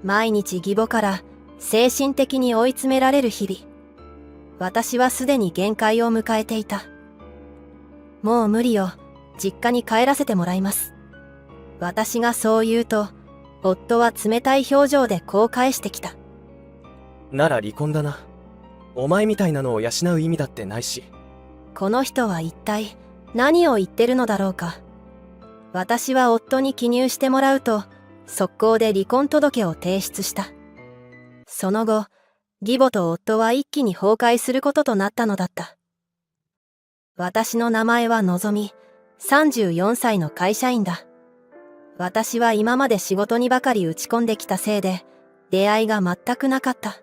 毎日義母から精神的に追い詰められる日々。私はすでに限界を迎えていた。もう無理よ。実家に帰らせてもらいます。私がそう言うと、夫は冷たい表情でこう返してきた。なら離婚だな。お前みたいなのを養う意味だってないし。この人は一体何を言ってるのだろうか。私は夫に記入してもらうと、速攻で離婚届を提出した。その後、義母と夫は一気に崩壊することとなったのだった。私の名前はのぞみ、34歳の会社員だ。私は今まで仕事にばかり打ち込んできたせいで、出会いが全くなかった。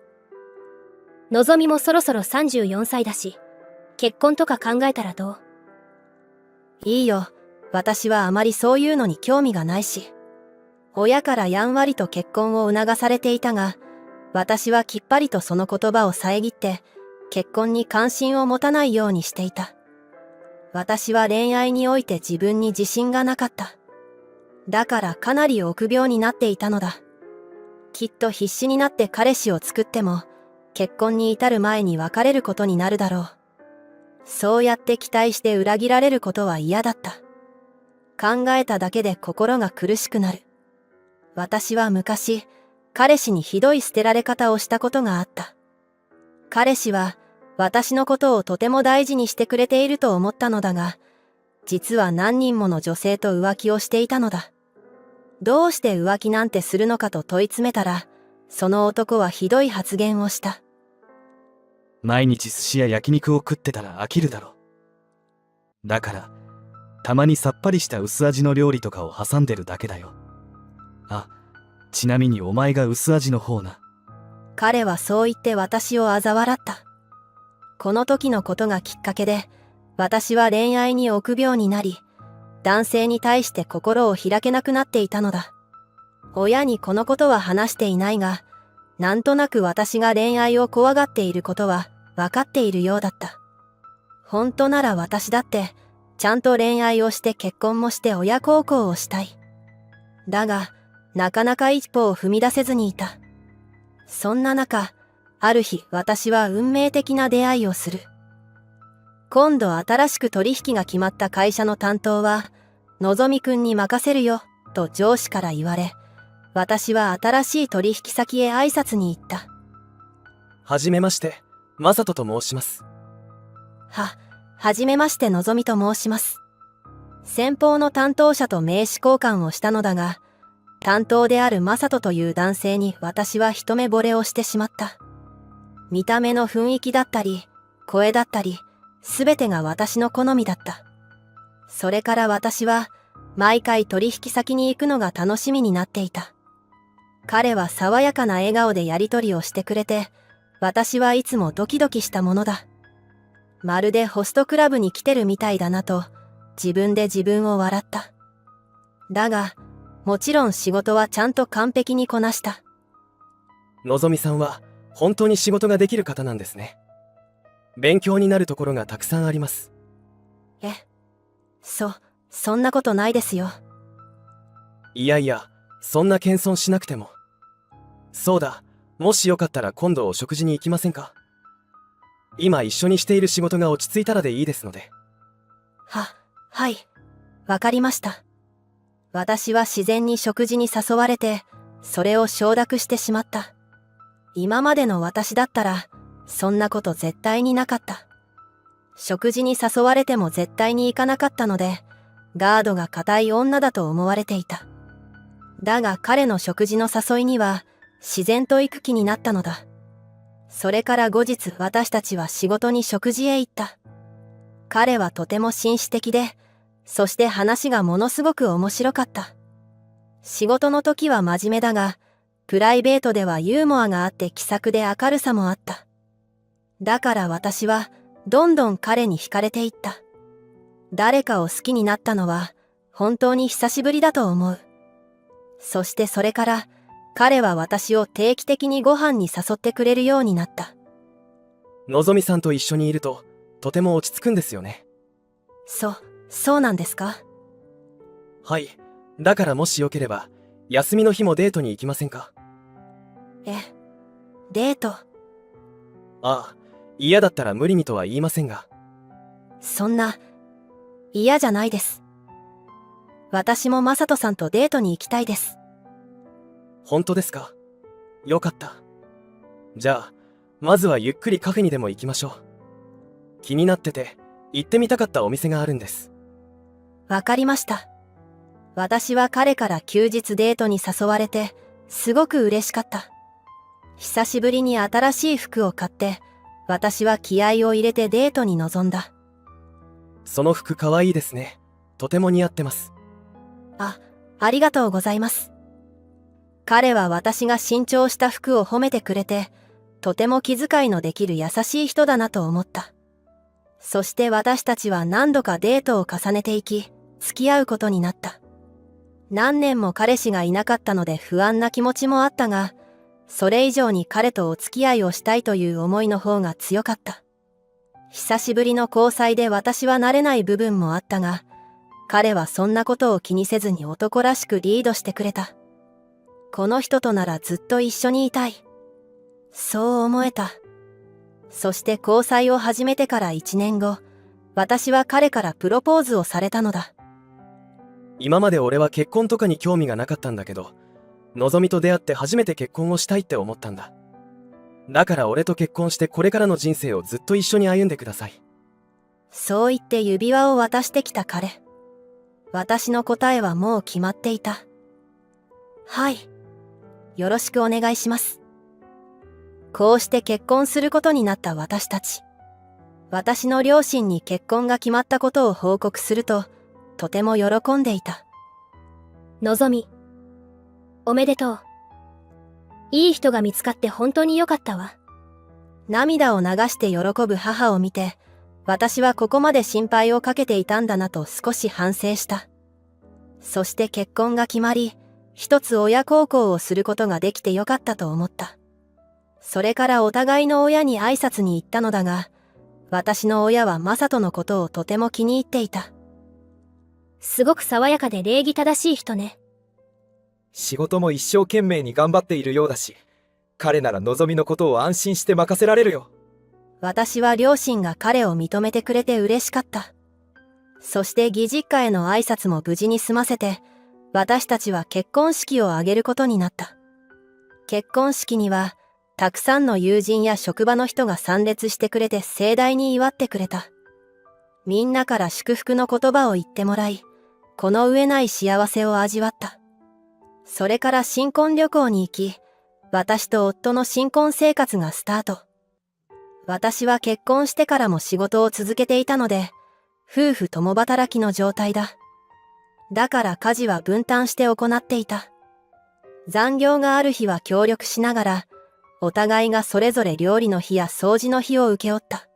のぞみもそろそろ34歳だし、結婚とか考えたらどう？いいよ。私はあまりそういうのに興味がないし。親からやんわりと結婚を促されていたが、私はきっぱりとその言葉を遮って、結婚に関心を持たないようにしていた。私は恋愛において自分に自信がなかった。だからかなり臆病になっていたのだ。きっと必死になって彼氏を作っても、結婚に至る前に別れることになるだろう。そうやって期待して裏切られることは嫌だった。考えただけで心が苦しくなる。私は昔、彼氏にひどい捨てられ方をしたことがあった。彼氏は私のことをとても大事にしてくれていると思ったのだが、実は何人もの女性と浮気をしていたのだ。どうして浮気なんてするのかと問い詰めたら、その男はひどい発言をした。毎日寿司や焼肉を食ってたら飽きるだろ。だから、たまにさっぱりした薄味の料理とかを挟んでるだけだよ。あ、ちなみにお前が薄味の方な。彼はそう言って私を嘲笑った。この時のことがきっかけで、私は恋愛に臆病になり、男性に対して心を開けなくなっていたのだ。親にこのことは話していないが、なんとなく私が恋愛を怖がっていることは分かっているようだった。本当なら私だって、ちゃんと恋愛をして結婚もして親孝行をしたい。だが、なかなか一歩を踏み出せずにいた。そんな中、ある日私は運命的な出会いをする。今度新しく取引が決まった会社の担当は、のぞみくんに任せるよ、と上司から言われ、私は新しい取引先へ挨拶に行った。はじめまして、まさとと申します。はじめましてのぞみと申します。先方の担当者と名刺交換をしたのだが、担当であるマサトという男性に私は一目惚れをしてしまった。見た目の雰囲気だったり、声だったり、すべてが私の好みだった。それから私は、毎回取引先に行くのが楽しみになっていた。彼は爽やかな笑顔でやり取りをしてくれて、私はいつもドキドキしたものだ。まるでホストクラブに来てるみたいだなと、自分で自分を笑った。だが、もちろん仕事はちゃんと完璧にこなした。のぞみさんは本当に仕事ができる方なんですね。勉強になるところがたくさんあります。そんなことないですよ。いやいや、そんな謙遜しなくても。そうだ、もしよかったら今度お食事に行きませんか？今一緒にしている仕事が落ち着いたらでいいですので。はい。わかりました。私は自然に食事に誘われて、それを承諾してしまった。今までの私だったら、そんなこと絶対になかった。食事に誘われても絶対に行かなかったので、ガードが固い女だと思われていた。だが彼の食事の誘いには、自然と行く気になったのだ。それから後日私たちは仕事に食事へ行った。彼はとても紳士的で、そして話がものすごく面白かった。仕事の時は真面目だが、プライベートではユーモアがあって気さくで明るさもあった。だから私はどんどん彼に惹かれていった。誰かを好きになったのは本当に久しぶりだと思う。そしてそれから彼は私を定期的にご飯に誘ってくれるようになった。のぞみさんと一緒にいるととても落ち着くんですよね。そうなんですか？はい。だからもしよければ休みの日もデートに行きませんか？デート。ああ、嫌だったら無理にとは言いませんが。そんな、嫌じゃないです。私もマサトさんとデートに行きたいです。本当ですか？よかった。じゃあ、まずはゆっくりカフェにでも行きましょう。気になってて、行ってみたかったお店があるんです。わかりました。私は彼から休日デートに誘われて、すごく嬉しかった。久しぶりに新しい服を買って、私は気合を入れてデートに臨んだ。その服かわいいですね。とても似合ってます。ありがとうございます。彼は私が新調した服を褒めてくれて、とても気遣いのできる優しい人だなと思った。そして私たちは何度かデートを重ねていき、付き合うことになった。何年も彼氏がいなかったので不安な気持ちもあったが、それ以上に彼とお付き合いをしたいという思いの方が強かった。久しぶりの交際で私は慣れない部分もあったが、彼はそんなことを気にせずに男らしくリードしてくれた。この人とならずっと一緒にいたい。そう思えた。そして交際を始めてから1年後、私は彼からプロポーズをされたのだ。今まで俺は結婚とかに興味がなかったんだけど、のぞみと出会って初めて結婚をしたいって思ったんだ。だから俺と結婚してこれからの人生をずっと一緒に歩んでください。そう言って指輪を渡してきた彼。私の答えはもう決まっていた。はい。よろしくお願いします。こうして結婚することになった私たち。私の両親に結婚が決まったことを報告すると、とても喜んでいた。のぞみ。おめでとう。いい人が見つかって本当によかったわ。涙を流して喜ぶ母を見て、私はここまで心配をかけていたんだなと少し反省した。そして結婚が決まり、一つ親孝行をすることができてよかったと思った。それからお互いの親に挨拶に行ったのだが、私の親はマサトのことをとても気に入っていた。すごく爽やかで礼儀正しい人ね。仕事も一生懸命に頑張っているようだし、彼ならのぞみのことを安心して任せられるよ。私は両親が彼を認めてくれて嬉しかった。そして義実家への挨拶も無事に済ませて、私たちは結婚式を挙げることになった。結婚式には、たくさんの友人や職場の人が参列してくれて盛大に祝ってくれた。みんなから祝福の言葉を言ってもらい、この上ない幸せを味わった。それから新婚旅行に行き、私と夫の新婚生活がスタート。私は結婚してからも仕事を続けていたので、夫婦共働きの状態だ。だから家事は分担して行っていた。残業がある日は協力しながら、お互いがそれぞれ料理の日や掃除の日を請け負った。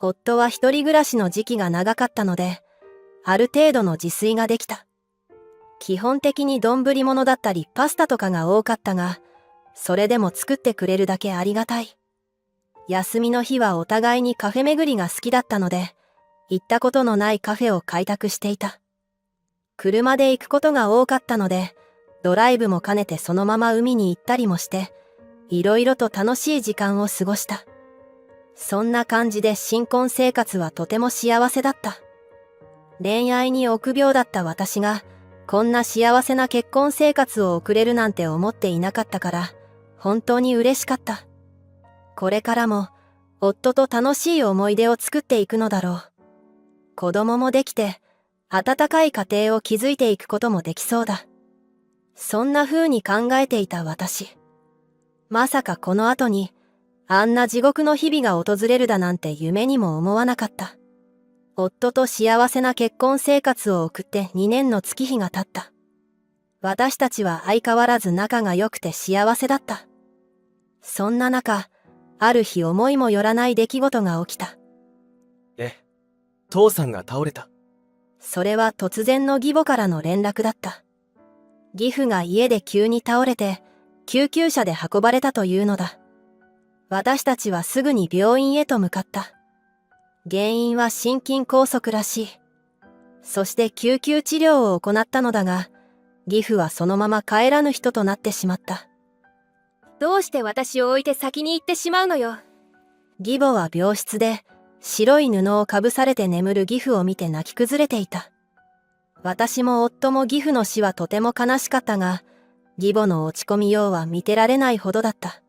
夫は一人暮らしの時期が長かったので、ある程度の自炊ができた。基本的に丼物だったりパスタとかが多かったが、それでも作ってくれるだけありがたい。休みの日はお互いにカフェ巡りが好きだったので、行ったことのないカフェを開拓していた。車で行くことが多かったので、ドライブも兼ねてそのまま海に行ったりもして、いろいろと楽しい時間を過ごした。そんな感じで新婚生活はとても幸せだった。恋愛に臆病だった私が、こんな幸せな結婚生活を送れるなんて思っていなかったから、本当に嬉しかった。これからも、夫と楽しい思い出を作っていくのだろう。子供もできて、温かい家庭を築いていくこともできそうだ。そんな風に考えていた私。まさかこの後に、あんな地獄の日々が訪れるだなんて夢にも思わなかった。夫と幸せな結婚生活を送って2年の月日が経った。私たちは相変わらず仲が良くて幸せだった。そんな中、ある日思いもよらない出来事が起きた。父さんが倒れた。それは突然の義母からの連絡だった。義父が家で急に倒れて、救急車で運ばれたというのだ。私たちはすぐに病院へと向かった。原因は心筋梗塞らしい。そして救急治療を行ったのだが、義父はそのまま帰らぬ人となってしまった。どうして私を置いて先に行ってしまうのよ。義母は病室で白い布をかぶされて眠る義父を見て泣き崩れていた。私も夫も義父の死はとても悲しかったが、義母の落ち込みようは見てられないほどだった。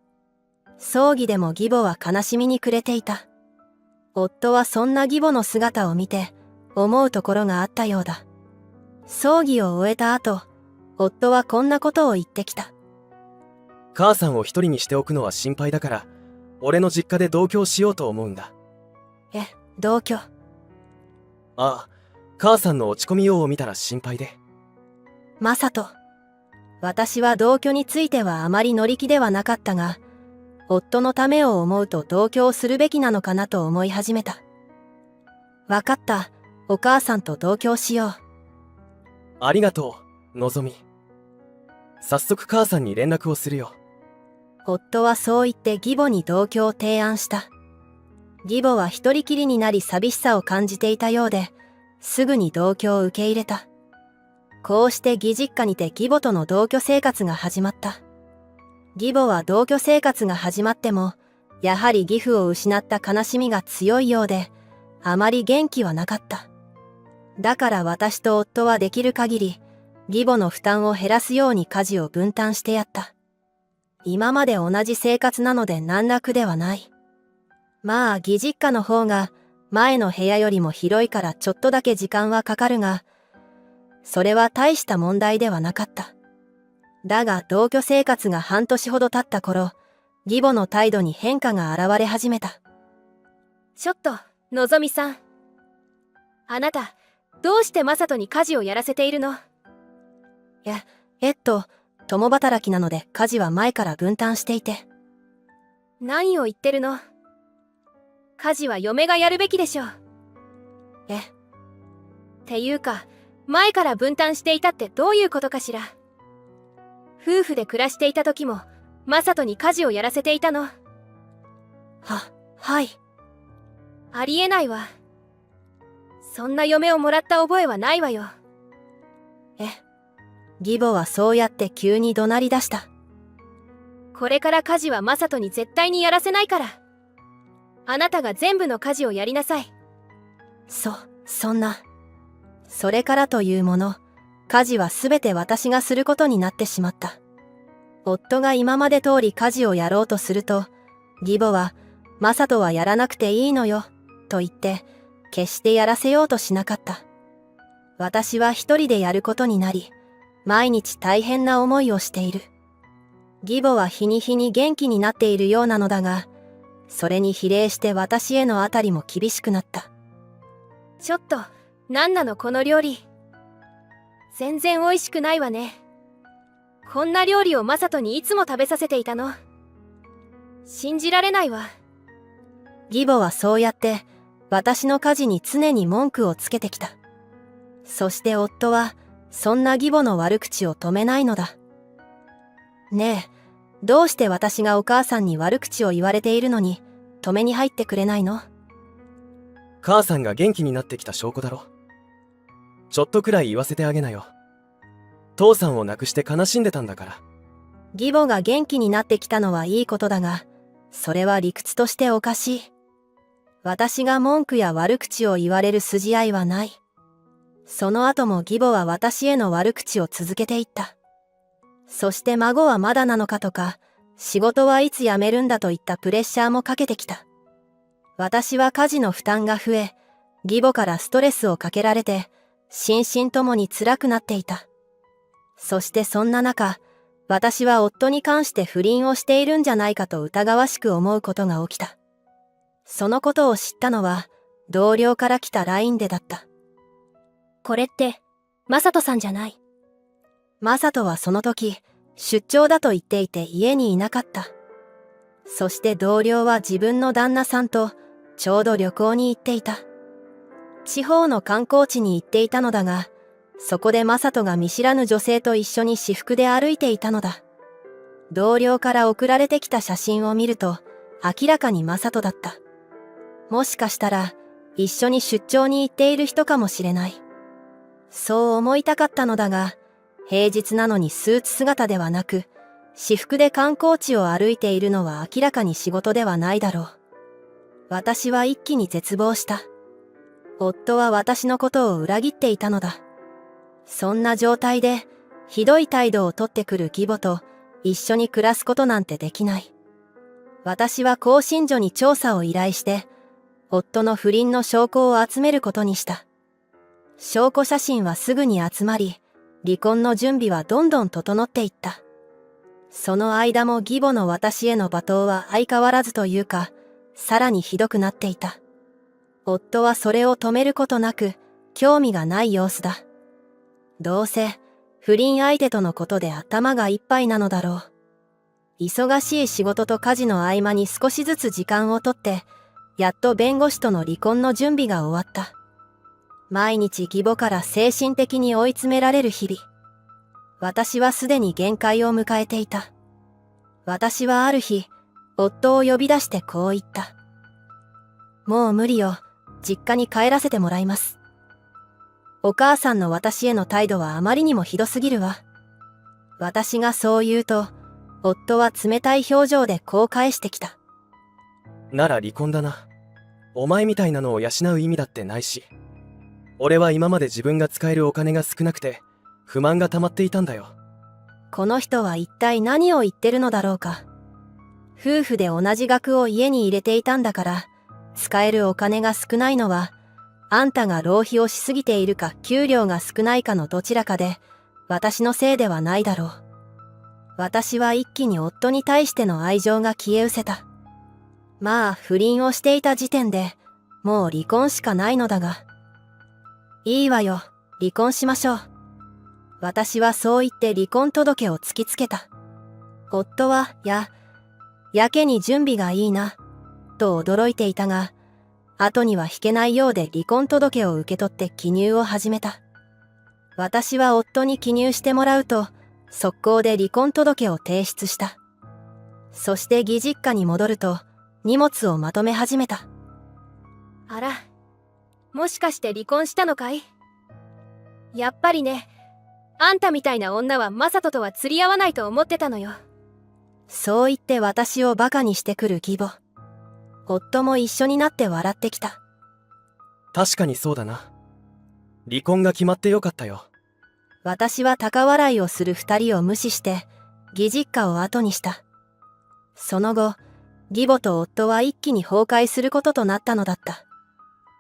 葬儀でも義母は悲しみに暮れていた。夫はそんな義母の姿を見て思うところがあったようだ。葬儀を終えた後、夫はこんなことを言ってきた。母さんを一人にしておくのは心配だから、俺の実家で同居しようと思うんだ。同居。ああ、母さんの落ち込みようを見たら心配で。マサト。私は同居についてはあまり乗り気ではなかったが、夫のためを思うと同居をするべきなのかなと思い始めた。わかった。お母さんと同居しよう。ありがとう、のぞみ。早速母さんに連絡をするよ。夫はそう言って義母に同居を提案した。義母は一人きりになり寂しさを感じていたようで、すぐに同居を受け入れた。こうして義実家にて義母との同居生活が始まった。義母は同居生活が始まっても、やはり義父を失った悲しみが強いようで、あまり元気はなかった。だから私と夫はできる限り、義母の負担を減らすように家事を分担してやった。今まで同じ生活なので難楽ではない。まあ義実家の方が前の部屋よりも広いからちょっとだけ時間はかかるが、それは大した問題ではなかった。だが同居生活が半年ほど経った頃、義母の態度に変化が現れ始めた。ちょっと、のぞみさん。あなた、どうしてマサトに家事をやらせているの？共働きなので家事は前から分担していて。何を言ってるの？家事は嫁がやるべきでしょ。っていうか、前から分担していたってどういうことかしら。夫婦で暮らしていた時も、マサトに家事をやらせていたの？はい。ありえないわ。そんな嫁をもらった覚えはないわよ。義母はそうやって急に怒鳴り出した。これから家事はマサトに絶対にやらせないから。あなたが全部の家事をやりなさい。そんな。それからというもの、家事はすべて私がすることになってしまった。夫が今まで通り家事をやろうとすると、義母は、マサトはやらなくていいのよ、と言って、決してやらせようとしなかった。私は一人でやることになり、毎日大変な思いをしている。義母は日に日に元気になっているようなのだが、それに比例して私へのあたりも厳しくなった。ちょっと、なんなのこの料理。全然美味しくないわね。こんな料理をマサトにいつも食べさせていたの？信じられないわ。義母はそうやって私の家事に常に文句をつけてきた。そして夫はそんな義母の悪口を止めないのだ。ねえ、どうして私がお母さんに悪口を言われているのに止めに入ってくれないの？母さんが元気になってきた証拠だろ。ちょっとくらい言わせてあげなよ。父さんを亡くして悲しんでたんだから。義母が元気になってきたのはいいことだが、それは理屈としておかしい。私が文句や悪口を言われる筋合いはない。その後も義母は私への悪口を続けていった。そして孫はまだなのかとか、仕事はいつ辞めるんだといったプレッシャーもかけてきた。私は家事の負担が増え、義母からストレスをかけられて、心身ともに辛くなっていた。そしてそんな中、私は夫に関して不倫をしているんじゃないかと疑わしく思うことが起きた。そのことを知ったのは、同僚から来た LINE でだった。これって、マサトさんじゃない。マサトはその時、出張だと言っていて家にいなかった。そして同僚は自分の旦那さんとちょうど旅行に行っていた。地方の観光地に行っていたのだが、そこでマサトが見知らぬ女性と一緒に私服で歩いていたのだ。同僚から送られてきた写真を見ると、明らかにマサトだった。もしかしたら、一緒に出張に行っている人かもしれない。そう思いたかったのだが、平日なのにスーツ姿ではなく、私服で観光地を歩いているのは明らかに仕事ではないだろう。私は一気に絶望した。夫は私のことを裏切っていたのだ。そんな状態で、ひどい態度をとってくる義母と一緒に暮らすことなんてできない。私は興信所に調査を依頼して、夫の不倫の証拠を集めることにした。証拠写真はすぐに集まり、離婚の準備はどんどん整っていった。その間も義母の私への罵倒は相変わらずというか、さらにひどくなっていた。夫はそれを止めることなく、興味がない様子だ。どうせ、不倫相手とのことで頭がいっぱいなのだろう。忙しい仕事と家事の合間に少しずつ時間をとって、やっと弁護士との離婚の準備が終わった。毎日義母から精神的に追い詰められる日々。私はすでに限界を迎えていた。私はある日、夫を呼び出してこう言った。もう無理よ、実家に帰らせてもらいます。お母さんの私への態度はあまりにもひどすぎるわ。私がそう言うと、夫は冷たい表情でこう返してきた。なら離婚だな。お前みたいなのを養う意味だってないし。俺は今まで自分が使えるお金が少なくて、不満が溜まっていたんだよ。この人は一体何を言ってるのだろうか。夫婦で同じ額を家に入れていたんだから、使えるお金が少ないのは、あんたが浪費をしすぎているか給料が少ないかのどちらかで、私のせいではないだろう。私は一気に夫に対しての愛情が消え失せた。まあ不倫をしていた時点で、もう離婚しかないのだが。いいわよ、離婚しましょう。私はそう言って離婚届を突きつけた。夫は、やけに準備がいいな、と驚いていたが、後には引けないようで離婚届を受け取って記入を始めた。私は夫に記入してもらうと、速攻で離婚届を提出した。そして義実家に戻ると、荷物をまとめ始めた。あら、もしかして離婚したのかい？やっぱりね、あんたみたいな女はマサトとは釣り合わないと思ってたのよ。そう言って私をバカにしてくる義母。夫も一緒になって笑ってきた。確かにそうだな。離婚が決まってよかったよ。私は高笑いをする二人を無視して、義実家を後にした。その後、義母と夫は一気に崩壊することとなったのだった。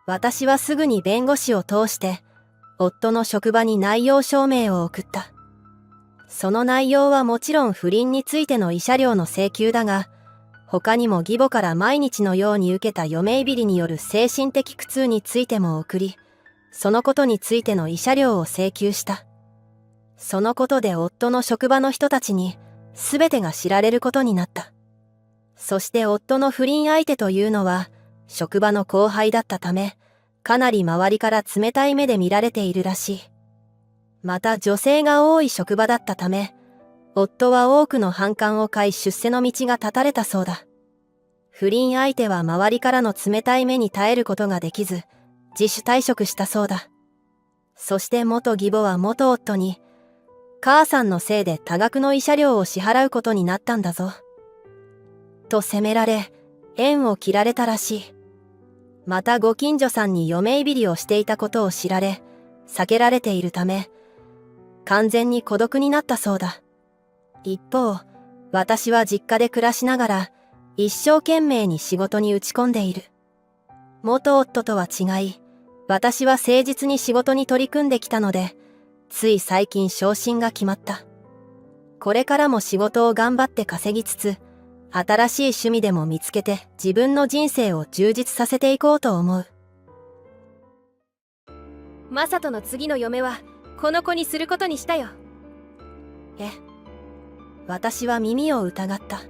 私はすぐに弁護士を通して、夫の職場に内容証明を送った。その内容はもちろん不倫についての慰謝料の請求だが、他にも義母から毎日のように受けた嫁いびりによる精神的苦痛についても送り、そのことについての慰謝料を請求した。そのことで夫の職場の人たちに全てが知られることになった。そして夫の不倫相手というのは職場の後輩だったため、かなり周りから冷たい目で見られているらしい。また女性が多い職場だったため、夫は多くの反感を買い出世の道が断たれたそうだ。不倫相手は周りからの冷たい目に耐えることができず、自主退職したそうだ。そして元義母は元夫に、母さんのせいで多額の慰謝料を支払うことになったんだぞ。と責められ、縁を切られたらしい。またご近所さんに嫁いびりをしていたことを知られ、避けられているため、完全に孤独になったそうだ。一方、私は実家で暮らしながら、一生懸命に仕事に打ち込んでいる。元夫とは違い、私は誠実に仕事に取り組んできたので、つい最近昇進が決まった。これからも仕事を頑張って稼ぎつつ、新しい趣味でも見つけて自分の人生を充実させていこうと思う。マサトの次の嫁はこの子にすることにしたよ。私は耳を疑った。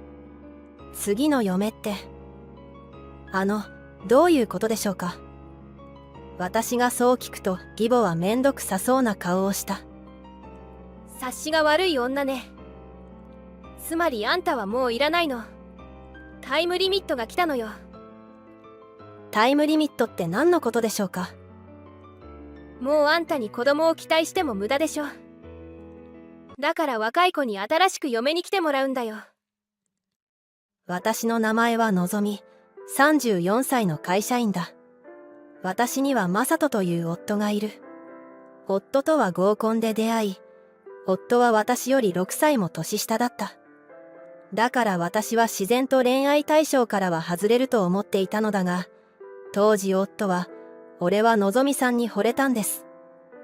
次の嫁って、どういうことでしょうか。私がそう聞くと義母はめんどくさそうな顔をした。察しが悪い女ね。つまりあんたはもういらないの。タイムリミットが来たのよ。タイムリミットって何のことでしょうか。もうあんたに子供を期待しても無駄でしょ。だから若い子に新しく嫁に来てもらうんだよ。私の名前はのぞみ、34歳の会社員だ。私にはマサトという夫がいる。夫とは合コンで出会い、夫は私より6歳も年下だった。だから私は自然と恋愛対象からは外れると思っていたのだが、当時夫は、俺はのぞみさんに惚れたんです。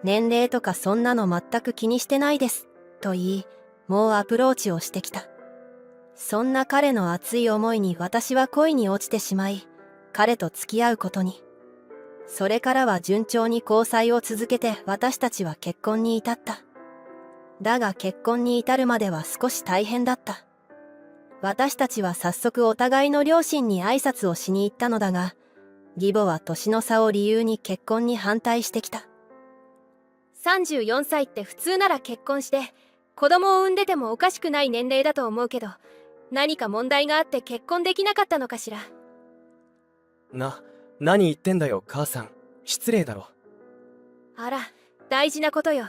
年齢とかそんなの全く気にしてないです。と言い、もうアプローチをしてきた。そんな彼の熱い思いに私は恋に落ちてしまい、彼と付き合うことに。それからは順調に交際を続けて私たちは結婚に至った。だが結婚に至るまでは少し大変だった。私たちは早速お互いの両親に挨拶をしに行ったのだが、義母は年の差を理由に結婚に反対してきた。34歳って普通なら結婚して子供を産んでてもおかしくない年齢だと思うけど、何か問題があって結婚できなかったのかしら。何言ってんだよ母さん、失礼だろ。あら、大事なことよ。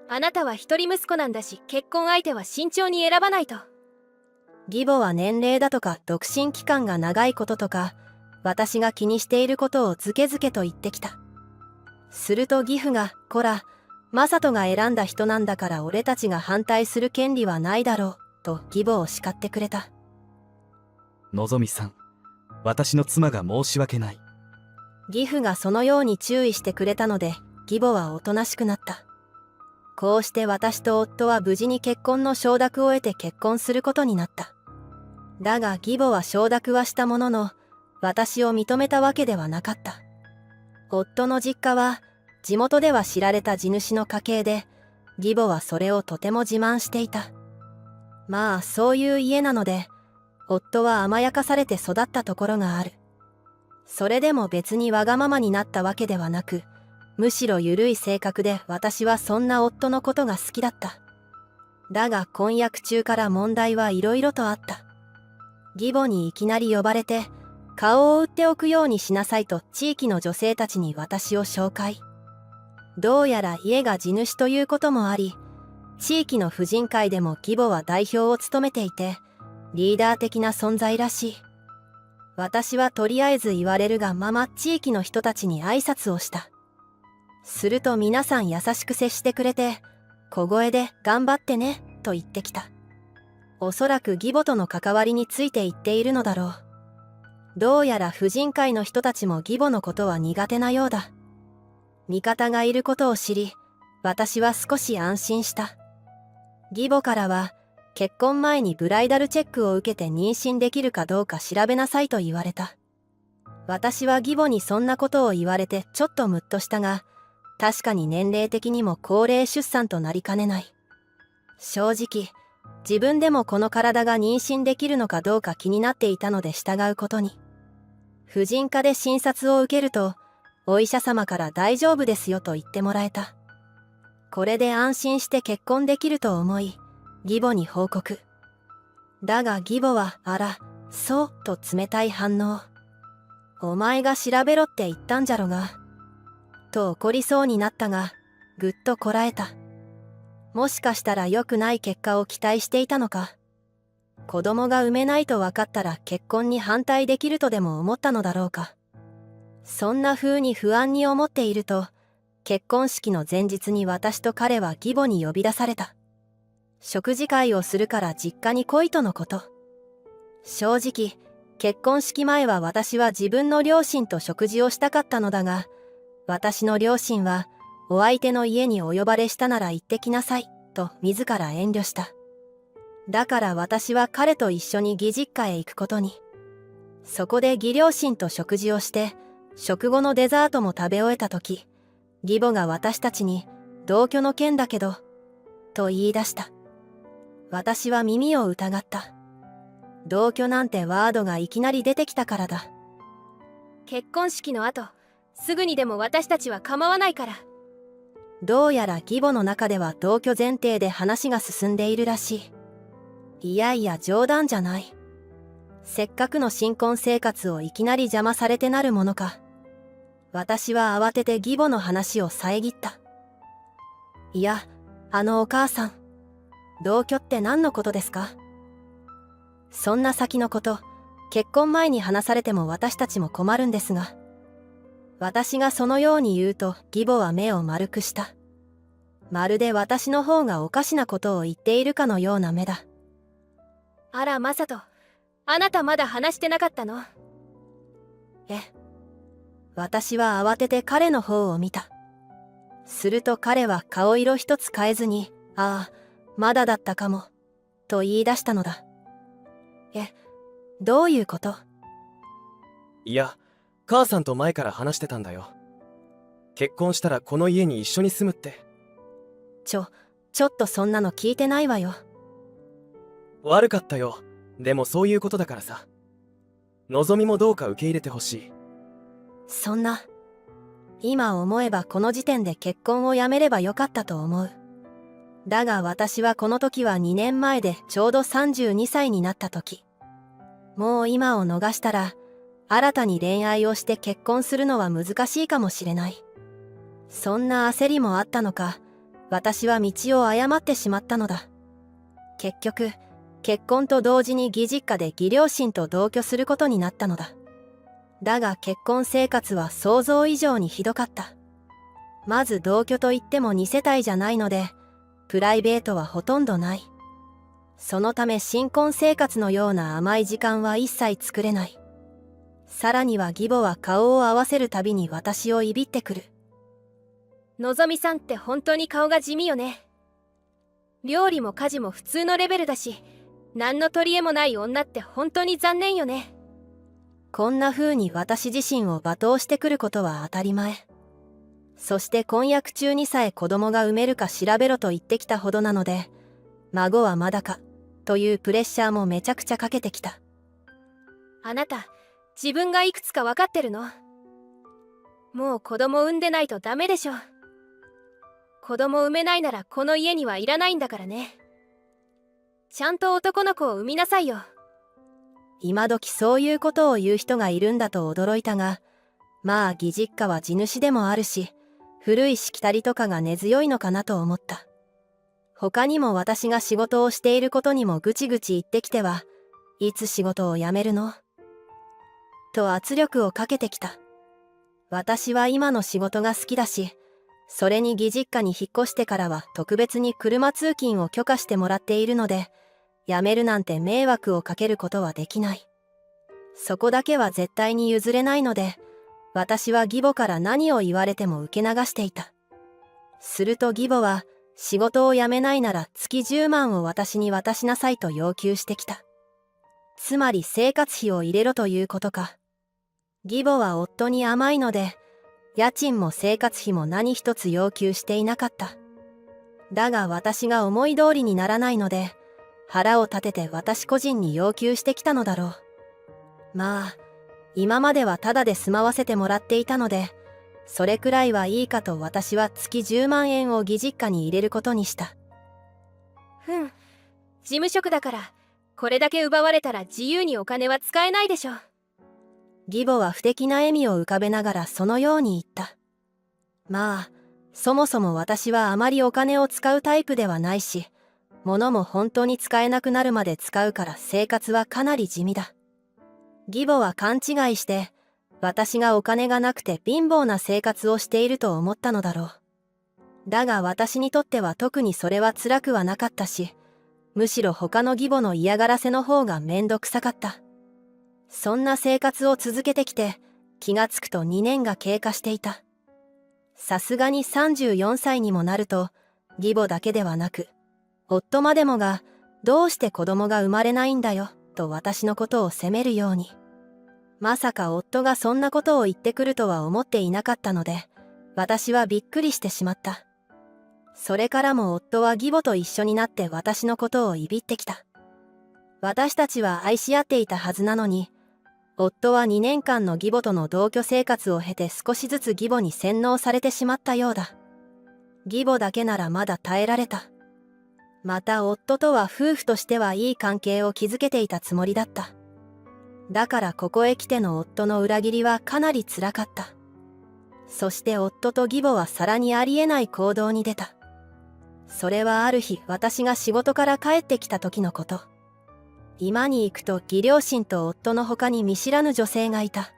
あなたは一人息子なんだし、結婚相手は慎重に選ばないと。義母は年齢だとか独身期間が長いこととか、私が気にしていることをずけずけと言ってきた。すると義父が、こら、マサトが選んだ人なんだから俺たちが反対する権利はないだろう、と義母を叱ってくれた。のぞみさん、私の妻が申し訳ない。義父がそのように注意してくれたので、義母はおとなしくなった。こうして私と夫は無事に結婚の承諾を得て結婚することになった。だが義母は承諾はしたものの、私を認めたわけではなかった。夫の実家は、地元では知られた地主の家系で、義母はそれをとても自慢していた。まあそういう家なので、夫は甘やかされて育ったところがある。それでも別にわがままになったわけではなく、むしろ緩い性格で私はそんな夫のことが好きだった。だが婚約中から問題はいろいろとあった。義母にいきなり呼ばれて、顔を売っておくようにしなさいと地域の女性たちに私を紹介。どうやら家が地主ということもあり、地域の婦人会でも義母は代表を務めていて、リーダー的な存在らしい。私はとりあえず言われるがまま地域の人たちに挨拶をした。すると皆さん優しく接してくれて、小声で頑張ってねと言ってきた。おそらく義母との関わりについて言っているのだろう。どうやら婦人会の人たちも義母のことは苦手なようだ。味方がいることを知り、私は少し安心した。義母からは、結婚前にブライダルチェックを受けて妊娠できるかどうか調べなさいと言われた。私は義母にそんなことを言われてちょっとムッとしたが、確かに年齢的にも高齢出産となりかねない。正直、自分でもこの体が妊娠できるのかどうか気になっていたので従うことに。婦人科で診察を受けると、お医者様から大丈夫ですよと言ってもらえた。これで安心して結婚できると思い、義母に報告。だが義母は、あら、そうと冷たい反応。お前が調べろって言ったんじゃろが。と怒りそうになったが、ぐっとこらえた。もしかしたら良くない結果を期待していたのか。子供が産めないと分かったら結婚に反対できるとでも思ったのだろうか。そんな風に不安に思っていると、結婚式の前日に私と彼は義母に呼び出された。食事会をするから実家に来いとのこと。正直、結婚式前は私は自分の両親と食事をしたかったのだが、私の両親は、お相手の家にお呼ばれしたなら行ってきなさい、と自ら遠慮した。だから私は彼と一緒に義実家へ行くことに。そこで義両親と食事をして、食後のデザートも食べ終えたとき、義母が私たちに、同居の件だけど、と言い出した。私は耳を疑った。同居なんてワードがいきなり出てきたからだ。結婚式の後、すぐにでも私たちは構わないから。どうやら義母の中では同居前提で話が進んでいるらしい。いやいや冗談じゃない。せっかくの新婚生活をいきなり邪魔されてなるものか。私は慌てて義母の話を遮った。いや、お母さん。同居って何のことですか？そんな先のこと、結婚前に話されても私たちも困るんですが。私がそのように言うと義母は目を丸くした。まるで私の方がおかしなことを言っているかのような目だ。あらマサト、あなたまだ話してなかったの？私は慌てて彼の方を見た。すると彼は顔色一つ変えずに、ああ、まだだったかも、と言い出したのだ。どういうこと？いや、母さんと前から話してたんだよ。結婚したらこの家に一緒に住むって。ちょっとそんなの聞いてないわよ。悪かったよ。でもそういうことだからさ。のぞみもどうか受け入れてほしい。そんな、今思えばこの時点で結婚をやめればよかったと思う。だが私はこの時は2年前でちょうど32歳になった時。もう今を逃したら、新たに恋愛をして結婚するのは難しいかもしれない。そんな焦りもあったのか、私は道を誤ってしまったのだ。結局、結婚と同時に義実家で義両親と同居することになったのだ。だが結婚生活は想像以上にひどかった。まず同居といっても2世帯じゃないので、プライベートはほとんどない。そのため新婚生活のような甘い時間は一切作れない。さらには義母は顔を合わせるたびに私をいびってくる。のぞみさんって本当に顔が地味よね。料理も家事も普通のレベルだし、何の取り柄もない女って本当に残念よね。こんな風に私自身を罵倒してくることは当たり前。そして婚約中にさえ子供が産めるか調べろと言ってきたほどなので、孫はまだかというプレッシャーもめちゃくちゃかけてきた。あなた、自分がいくつか分かってるの？もう子供産んでないとダメでしょ。子供産めないならこの家にはいらないんだからね。ちゃんと男の子を産みなさいよ。今時そういうことを言う人がいるんだと驚いたが、まあ義実家は地主でもあるし、古いしきたりとかが根強いのかなと思った。他にも私が仕事をしていることにもぐちぐち言ってきては、いつ仕事を辞めるの？と圧力をかけてきた。私は今の仕事が好きだし、それに義実家に引っ越してからは特別に車通勤を許可してもらっているので、辞めるなんて迷惑をかけることはできない。そこだけは絶対に譲れないので、私は義母から何を言われても受け流していた。すると義母は、仕事を辞めないなら月10万を私に渡しなさいと要求してきた。つまり生活費を入れろということか。義母は夫に甘いので、家賃も生活費も何一つ要求していなかった。だが私が思い通りにならないので、腹を立てて私個人に要求してきたのだろう。まあ、今まではタダで住まわせてもらっていたので、それくらいはいいかと私は月10万円を義実家に入れることにした。事務職だから、これだけ奪われたら自由にお金は使えないでしょ。義母は不敵な笑みを浮かべながらそのように言った。まあ、そもそも私はあまりお金を使うタイプではないし、物も本当に使えなくなるまで使うから生活はかなり地味だ。義母は勘違いして、私がお金がなくて貧乏な生活をしていると思ったのだろう。だが私にとっては特にそれは辛くはなかったし、むしろ他の義母の嫌がらせの方がめんどくさかった。そんな生活を続けてきて、気がつくと2年が経過していた。さすがに34歳にもなると、義母だけではなく、夫までもが、どうして子供が生まれないんだよ、と私のことを責めるように。まさか夫がそんなことを言ってくるとは思っていなかったので、私はびっくりしてしまった。それからも夫は義母と一緒になって私のことをいびってきた。私たちは愛し合っていたはずなのに、夫は2年間の義母との同居生活を経て少しずつ義母に洗脳されてしまったようだ。義母だけならまだ耐えられた。また夫とは夫婦としてはいい関係を築けていたつもりだった。だからここへ来ての夫の裏切りはかなり辛かった。そして夫と義母はさらにありえない行動に出た。それはある日、私が仕事から帰ってきた時のこと。居間に行くと義両親と夫の他に見知らぬ女性がいた。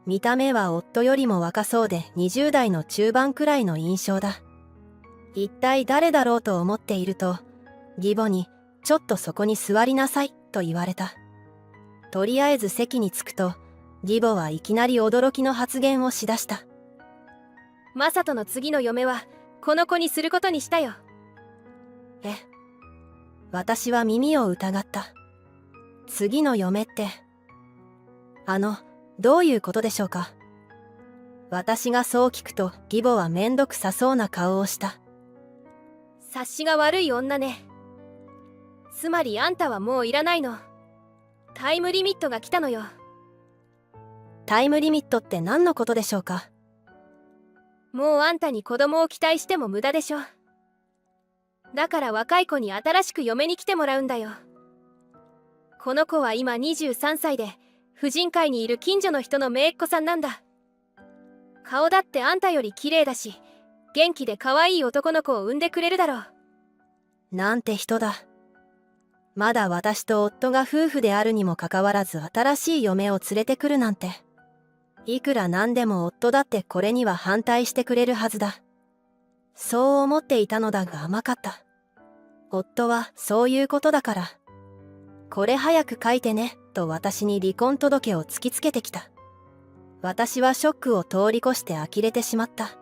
見た目は夫よりも若そうで20代の中盤くらいの印象だ。一体誰だろうと思っていると、義母にちょっとそこに座りなさいと言われた。とりあえず席に着くと、義母はいきなり驚きの発言をしだした。マサトの次の嫁はこの子にすることにしたよ。え、私は耳を疑った。次の嫁って、どういうことでしょうか。私がそう聞くと義母はめんどくさそうな顔をした。察しが悪い女ね。つまりあんたはもういらないの。タイムリミットが来たのよ。タイムリミットって何のことでしょうか。もうあんたに子供を期待しても無駄でしょ。だから若い子に新しく嫁に来てもらうんだよ。この子は今23歳で婦人会にいる近所の人の姪っ子さんなんだ。顔だってあんたより綺麗だし、元気で可愛い男の子を産んでくれるだろう。なんて人だ。まだ私と夫が夫婦であるにもかかわらず新しい嫁を連れてくるなんて。いくらなんでも夫だってこれには反対してくれるはずだ。そう思っていたのだが甘かった。夫はそういうことだから。これ早く書いてね、と私に離婚届を突きつけてきた。私はショックを通り越して呆れてしまった。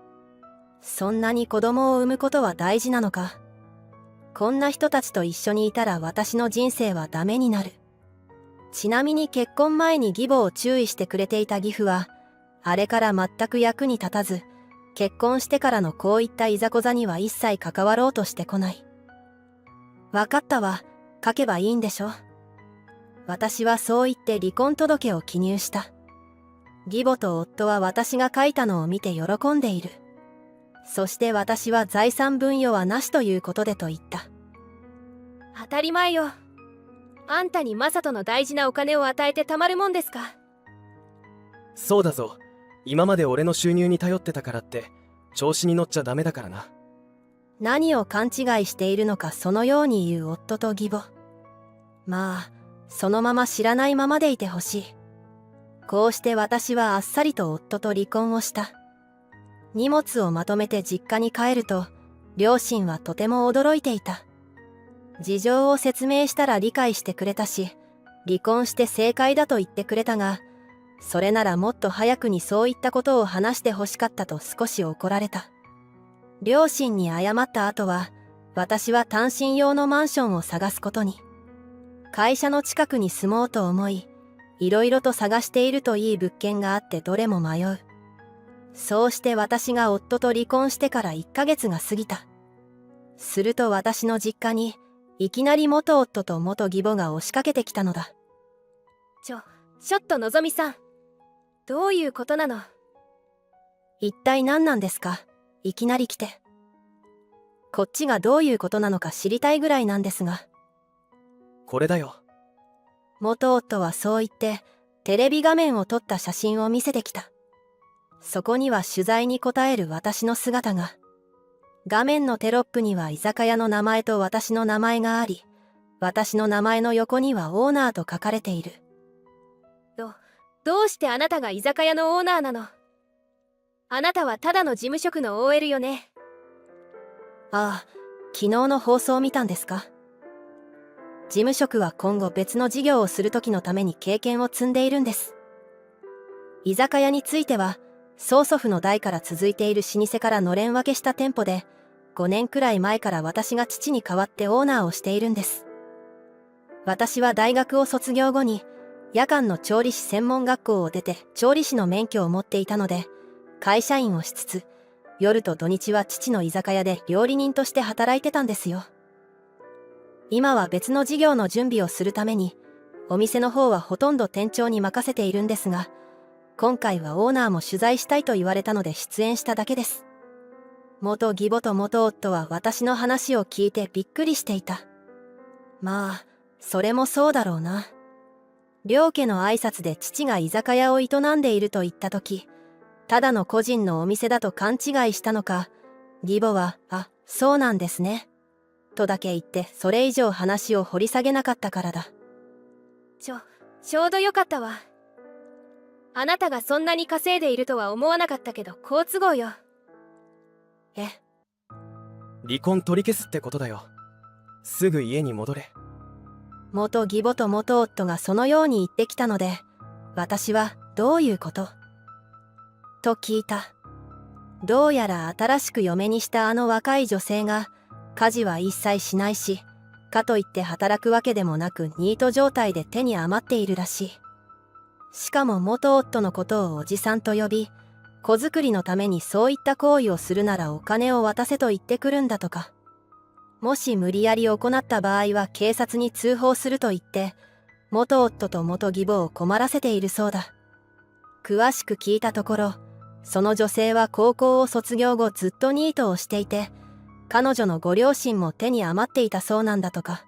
そんなに子供を産むことは大事なのか。こんな人たちと一緒にいたら私の人生はダメになる。ちなみに結婚前に義母を注意してくれていた義父は、あれから全く役に立たず、結婚してからのこういったいざこざには一切関わろうとしてこない。わかったわ、書けばいいんでしょ。私はそう言って離婚届を記入した。義母と夫は私が書いたのを見て喜んでいる。そして私は財産分与はなしということでと言った。当たり前よ。あんたにマサトの大事なお金を与えてたまるもんですか。そうだぞ。今まで俺の収入に頼ってたからって調子に乗っちゃダメだからな。何を勘違いしているのかそのように言う夫と義母。まあ、そのまま知らないままでいてほしい。こうして私はあっさりと夫と離婚をした。荷物をまとめて実家に帰ると、両親はとても驚いていた。事情を説明したら理解してくれたし、離婚して正解だと言ってくれたが、それならもっと早くにそういったことを話してほしかったと少し怒られた。両親に謝った後は、私は単身用のマンションを探すことに。会社の近くに住もうと思い、いろいろと探しているといい物件があってどれも迷う。そうして私が夫と離婚してから1ヶ月が過ぎた。すると私の実家に、いきなり元夫と元義母が押しかけてきたのだ。ちょっとのぞみさん。どういうことなの？一体何なんですか？いきなり来て。こっちがどういうことなのか知りたいぐらいなんですが。これだよ。元夫はそう言って、テレビ画面を撮った写真を見せてきた。そこには取材に答える私の姿が。画面のテロップには居酒屋の名前と私の名前があり、私の名前の横にはオーナーと書かれている。どうしてあなたが居酒屋のオーナーなの？あなたはただの事務職の OL よね。ああ、昨日の放送を見たんですか？事務職は今後別の事業をする時のために経験を積んでいるんです。居酒屋については、曽祖父の代から続いている老舗からのれん分けした店舗で、5年くらい前から私が父に代わってオーナーをしているんです。私は大学を卒業後に、夜間の調理師専門学校を出て調理師の免許を持っていたので、会社員をしつつ、夜と土日は父の居酒屋で料理人として働いてたんですよ。今は別の事業の準備をするために、お店の方はほとんど店長に任せているんですが、今回はオーナーも取材したいと言われたので出演しただけです。元義母と元夫は私の話を聞いてびっくりしていた。まあ、それもそうだろうな。両家の挨拶で父が居酒屋を営んでいると言ったとき、ただの個人のお店だと勘違いしたのか、義母は、あ、そうなんですね。とだけ言ってそれ以上話を掘り下げなかったからだ。ちょうどよかったわ。あなたがそんなに稼いでいるとは思わなかったけど好都合よ。え、離婚取り消すってことだよ。すぐ家に戻れ。元義母と元夫がそのように言ってきたので、私はどういうことと聞いた。どうやら新しく嫁にしたあの若い女性が家事は一切しないし、かといって働くわけでもなくニート状態で手に余っているらしい。しかも元夫のことをおじさんと呼び、子作りのためにそういった行為をするならお金を渡せと言ってくるんだとか。もし無理やり行った場合は警察に通報すると言って、元夫と元義母を困らせているそうだ。詳しく聞いたところ、その女性は高校を卒業後ずっとニートをしていて、彼女のご両親も手に余っていたそうなんだとか。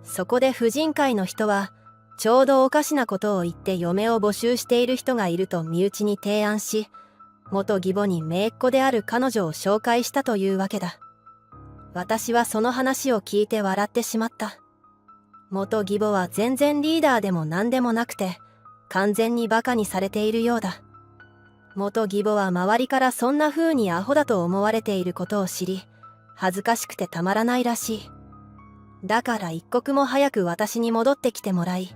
そこで婦人会の人は、ちょうどおかしなことを言って嫁を募集している人がいると身内に提案し、元義母に姪っ子である彼女を紹介したというわけだ。私はその話を聞いて笑ってしまった。元義母は全然リーダーでも何でもなくて、完全にバカにされているようだ。元義母は周りからそんな風にアホだと思われていることを知り、恥ずかしくてたまらないらしい。だから一刻も早く私に戻ってきてもらい、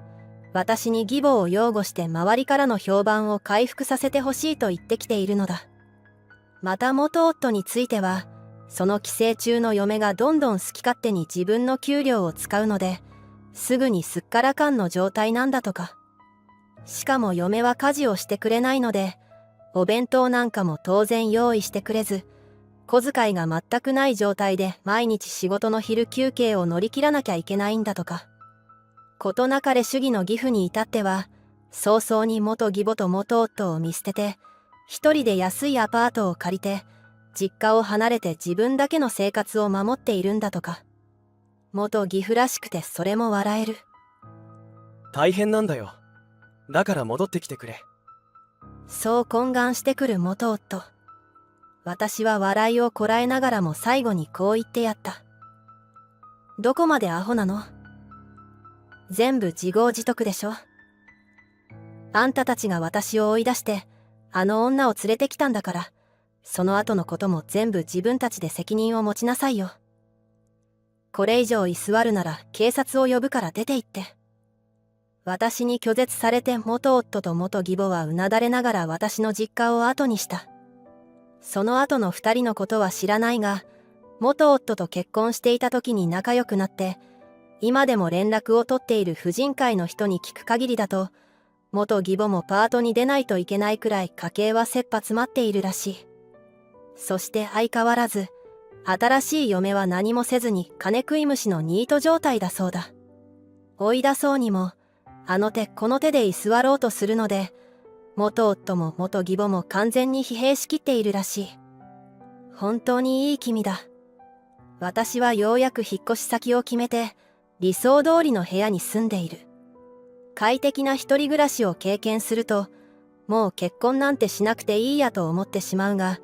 私に義母を擁護して周りからの評判を回復させてほしいと言ってきているのだ。また元夫については、その寄生虫の嫁がどんどん好き勝手に自分の給料を使うので、すぐにすっからかんの状態なんだとか。しかも嫁は家事をしてくれないので、お弁当なんかも当然用意してくれず、小遣いが全くない状態で毎日仕事の昼休憩を乗り切らなきゃいけないんだとか。事なかれ主義の義父に至っては、早々に元義母と元夫を見捨てて、一人で安いアパートを借りて、実家を離れて自分だけの生活を守っているんだとか。元義父らしくてそれも笑える。大変なんだよ。だから戻ってきてくれ。そう懇願してくる元夫。私は笑いをこらえながらも最後にこう言ってやった。どこまでアホなの？全部自業自得でしょ。あんたたちが私を追い出してあの女を連れてきたんだから、その後のことも全部自分たちで責任を持ちなさいよ。これ以上居座るなら警察を呼ぶから出て行って。私に拒絶されて元夫と元義母はうなだれながら私の実家を後にした。その後の二人のことは知らないが、元夫と結婚していた時に仲良くなって、今でも連絡を取っている婦人会の人に聞く限りだと、元義母もパートに出ないといけないくらい家計は切羽詰まっているらしい。そして相変わらず、新しい嫁は何もせずに金食い虫のニート状態だそうだ。追い出そうにも、あの手この手で居座ろうとするので、元夫も元義母も完全に疲弊しきっているらしい。本当にいい君だ。私はようやく引っ越し先を決めて、理想通りの部屋に住んでいる。快適な一人暮らしを経験すると、もう結婚なんてしなくていいやと思ってしまうが、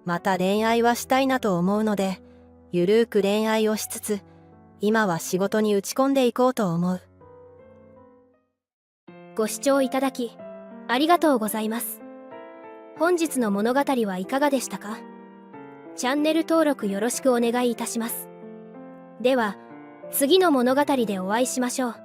また恋愛はしたいなと思うので、ゆるーく恋愛をしつつ、今は仕事に打ち込んでいこうと思う。ご視聴いただきありがとうございます。本日の物語はいかがでしたか？チャンネル登録よろしくお願いいたします。では、次の物語でお会いしましょう。